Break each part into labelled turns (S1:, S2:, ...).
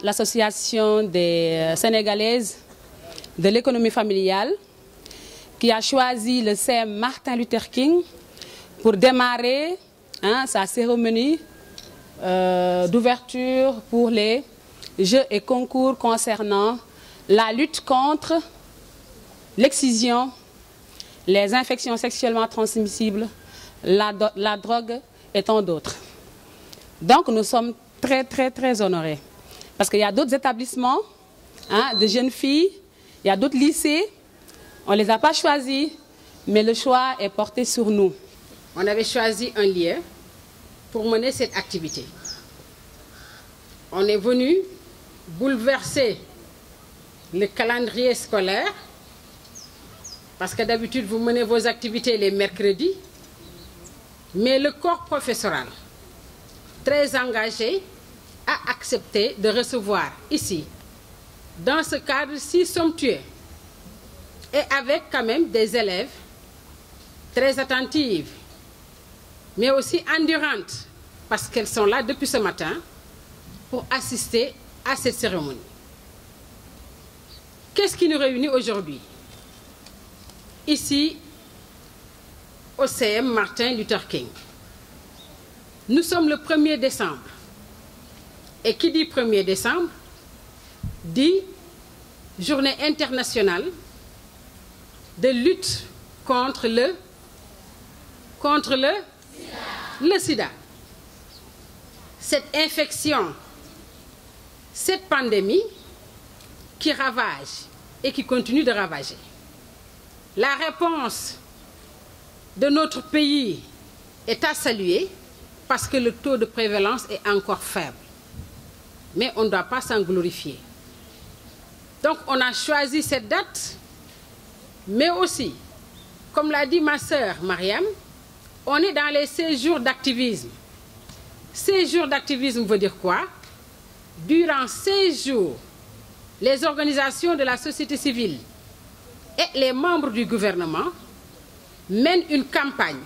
S1: l'association des Sénégalaises de l'économie familiale qui a choisi le CM Martin Luther King pour démarrer sa cérémonie d'ouverture pour les jeux et concours concernant la lutte contre l'excision, les infections sexuellement transmissibles, la drogue et tant d'autres. Donc nous sommes très honorés. Parce qu'il y a d'autres établissements, de jeunes filles, il y a d'autres lycées, on ne les a pas choisis, mais le choix est porté sur nous.
S2: On avait choisi un lieu pour mener cette activité. On est venu bouleverser le calendrier scolaire, parce que d'habitude vous menez vos activités les mercredis, mais le corps professoral, très engagé, a accepté de recevoir ici, dans ce cadre si somptueux, et avec quand même des élèves très attentives, mais aussi endurantes, parce qu'elles sont là depuis ce matin pour assister à cette cérémonie. Qu'est-ce qui nous réunit aujourd'hui? Ici, au CM Martin Luther King. Nous sommes le 1er décembre. Et qui dit 1er décembre dit Journée internationale de lutte contre le sida. Cette infection, cette pandémie qui ravage et qui continue de ravager. La réponse de notre pays est à saluer parce que le taux de prévalence est encore faible. Mais on ne doit pas s'en glorifier. Donc on a choisi cette date, mais aussi, comme l'a dit ma sœur Mariam, on est dans les 16 jours d'activisme. 16 jours d'activisme veut dire quoi? Durant 16 jours, les organisations de la société civile et les membres du gouvernement mènent une campagne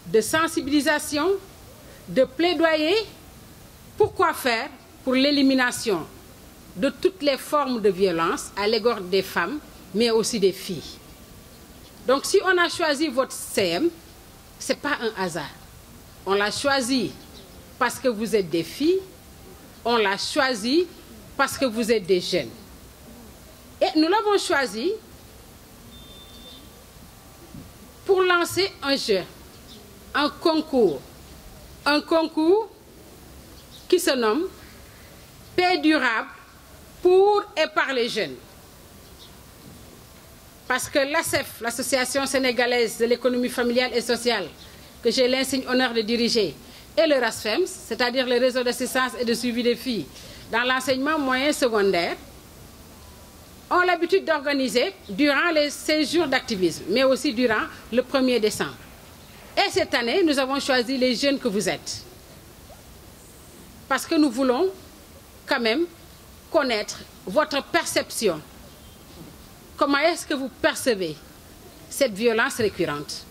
S2: de sensibilisation, de plaidoyer. Pourquoi faire? Pour l'élimination de toutes les formes de violence à l'égard des femmes, mais aussi des filles. Donc si on a choisi votre CM, ce n'est pas un hasard. On l'a choisi parce que vous êtes des filles, on l'a choisi parce que vous êtes des jeunes. Et nous l'avons choisi pour lancer un jeu, un concours qui se nomme Paix durable pour et par les jeunes. Parce que l'ASEF, l'Association sénégalaise de l'économie familiale et sociale, que j'ai l'insigne honneur de diriger, et le RASFEMS, c'est-à-dire le réseau d'assistance et de suivi des filles dans l'enseignement moyen secondaire, ont l'habitude d'organiser durant les 16 jours d'activisme, mais aussi durant le 1er décembre. Et cette année, nous avons choisi les jeunes que vous êtes. Parce que nous voulons quand même connaître votre perception. Comment est-ce que vous percevez cette violence récurrente?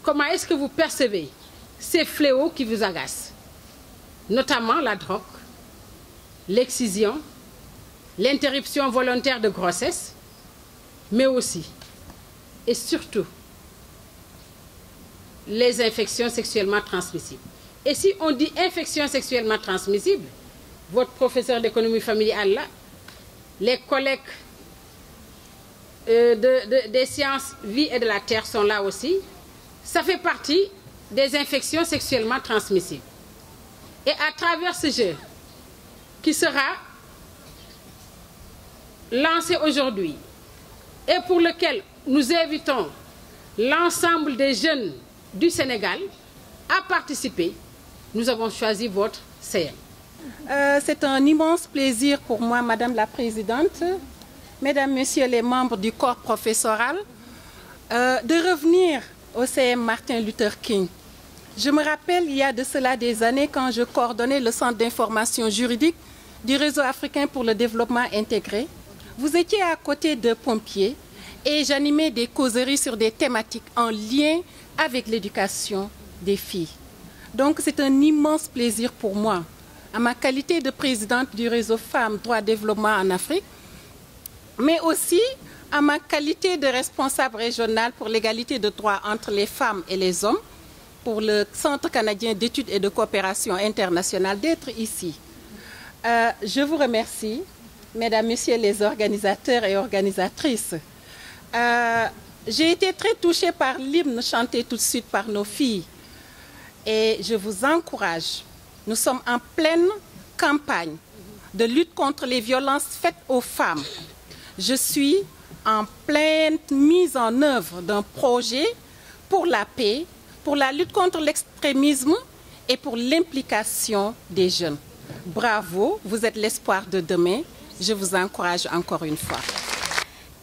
S2: Comment est-ce que vous percevez ces fléaux qui vous agacent? Notamment la drogue, l'excision, l'interruption volontaire de grossesse, mais aussi et surtout les infections sexuellement transmissibles. Et si on dit infection sexuellement transmissible, votre professeur d'économie familiale là, les collègues des sciences vie et de la terre sont là aussi, ça fait partie des infections sexuellement transmissibles. Et à travers ce jeu qui sera lancé aujourd'hui et pour lequel nous invitons l'ensemble des jeunes du Sénégal à participer, nous avons choisi votre CM.
S3: C'est un immense plaisir pour moi, Madame la Présidente, Mesdames, Messieurs les membres du corps professoral, de revenir au CM Martin Luther King. Je me rappelle, il y a de cela des années, quand je coordonnais le Centre d'information juridique du Réseau africain pour le développement intégré. Vous étiez à côté de pompiers et j'animais des causeries sur des thématiques en lien avec l'éducation des filles. Donc c'est un immense plaisir pour moi à ma qualité de présidente du réseau Femmes Droits Développement en Afrique, mais aussi à ma qualité de responsable régionale pour l'égalité de droits entre les femmes et les hommes, pour le Centre canadien d'études et de coopération internationale, d'être ici. Je vous remercie, mesdames, messieurs les organisateurs et organisatrices. J'ai été très touchée par l'hymne chanté tout de suite par nos filles. Et je vous encourage, nous sommes en pleine campagne de lutte contre les violences faites aux femmes. Je suis en pleine mise en œuvre d'un projet pour la paix, pour la lutte contre l'extrémisme et pour l'implication des jeunes. Bravo, vous êtes l'espoir de demain. Je vous encourage encore une fois.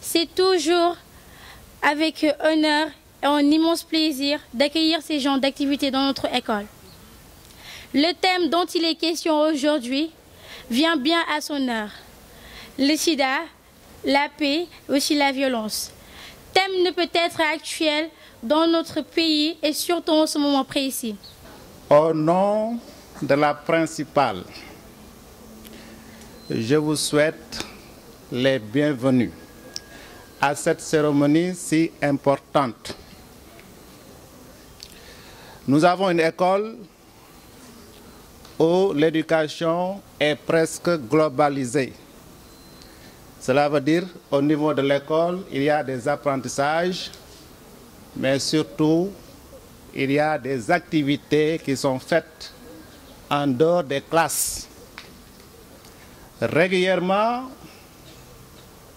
S4: C'est toujours avec honneur et un immense plaisir d'accueillir ces genres d'activités dans notre école. Le thème dont il est question aujourd'hui vient bien à son heure. Le sida, la paix, aussi la violence. Thème ne peut être actuel dans notre pays et surtout en ce moment précis.
S5: Au nom de la principale, je vous souhaite les bienvenus à cette cérémonie si importante. Nous avons une école où l'éducation est presque globalisée. Cela veut dire qu'au niveau de l'école, il y a des apprentissages, mais surtout, il y a des activités qui sont faites en dehors des classes. Régulièrement,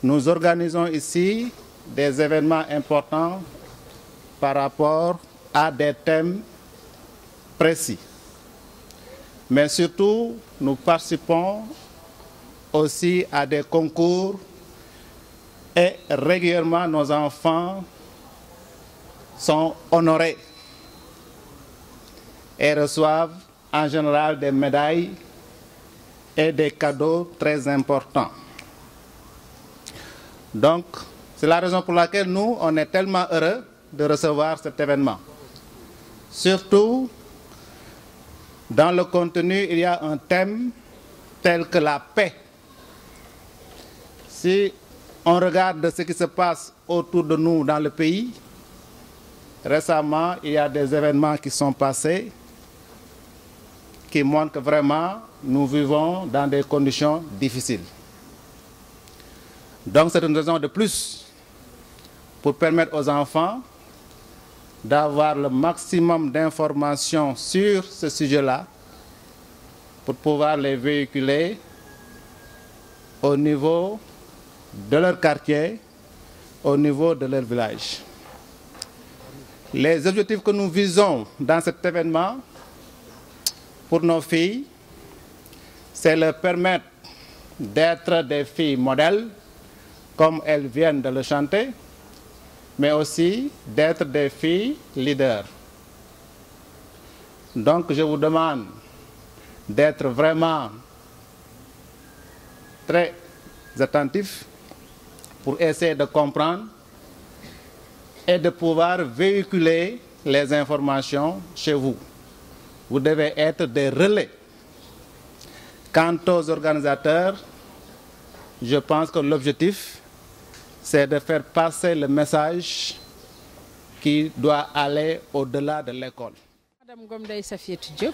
S5: nous organisons ici des événements importants par rapport à des thèmes précis. Mais surtout, nous participons aussi à des concours et régulièrement nos enfants sont honorés et reçoivent en général des médailles et des cadeaux très importants. Donc, c'est la raison pour laquelle nous, on est tellement heureux de recevoir cet événement. Surtout, dans le contenu, il y a un thème tel que la paix. Si on regarde ce qui se passe autour de nous dans le pays, récemment, il y a des événements qui sont passés qui montrent que vraiment, nous vivons dans des conditions difficiles. Donc, c'est une raison de plus pour permettre aux enfants d'avoir le maximum d'informations sur ce sujet-là pour pouvoir les véhiculer au niveau de leur quartier, au niveau de leur village. Les objectifs que nous visons dans cet événement pour nos filles, c'est leur permettre d'être des filles modèles, comme elles viennent de le chanter, mais aussi d'être des filles leaders. Donc je vous demande d'être vraiment très attentifs pour essayer de comprendre et de pouvoir véhiculer les informations chez vous. Vous devez être des relais. Quant aux organisateurs, je pense que l'objectif, c'est de faire passer le message qui doit aller au-delà de l'école.
S2: Madame Gomdaï Safietou Diop,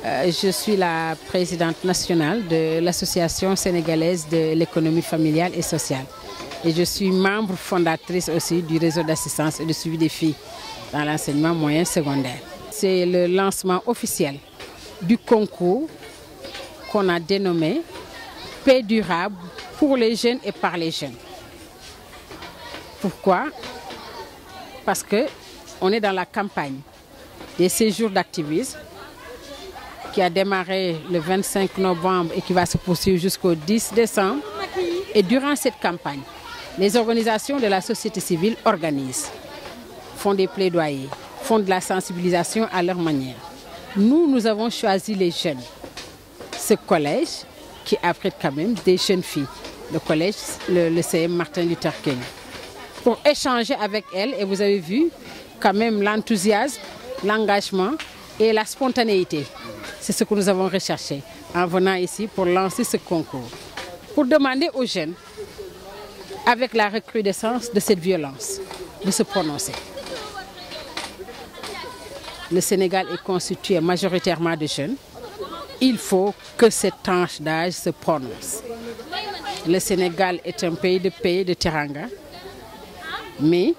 S2: je suis la présidente nationale de l'Association sénégalaise de l'économie familiale et sociale. Et je suis membre fondatrice aussi du réseau d'assistance et de suivi des filles dans l'enseignement moyen secondaire. C'est le lancement officiel du concours qu'on a dénommé Paix durable pour les jeunes et par les jeunes. Pourquoi? Parce qu'on est dans la campagne des séjours d'activisme qui a démarré le 25 novembre et qui va se poursuivre jusqu'au 10 décembre. Et durant cette campagne, les organisations de la société civile organisent, font des plaidoyers, font de la sensibilisation à leur manière. Nous avons choisi les jeunes. Ce collège qui abrite quand même des jeunes filles, le collège, le CM Martin Luther King, pour échanger avec elles. Et vous avez vu quand même l'enthousiasme, l'engagement et la spontanéité. C'est ce que nous avons recherché. en venant ici pour lancer ce concours, pour demander aux jeunes, avec la recrudescence de cette violence, de se prononcer. Le Sénégal est constitué majoritairement de jeunes. Il faut que cette tranche d'âge se prononce. Le Sénégal est un pays de teranga, mais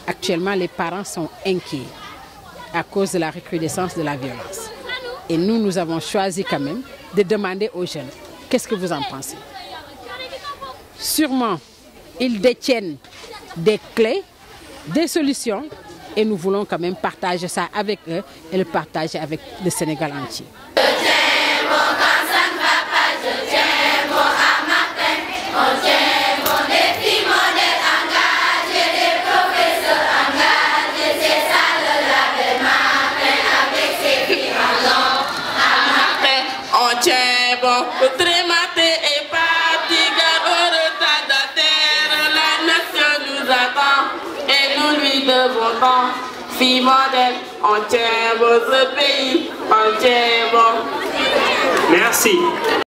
S2: actuellement les parents sont inquiets à cause de la recrudescence de la violence. Et nous avons choisi quand même de demander aux jeunes, qu'est-ce que vous en pensez? Sûrement, ils détiennent des clés, des solutions, et nous voulons quand même partager ça avec eux et le partager avec le Sénégal entier.
S6: Fille modèle, on tient votre pays, on tient bon.
S7: Merci.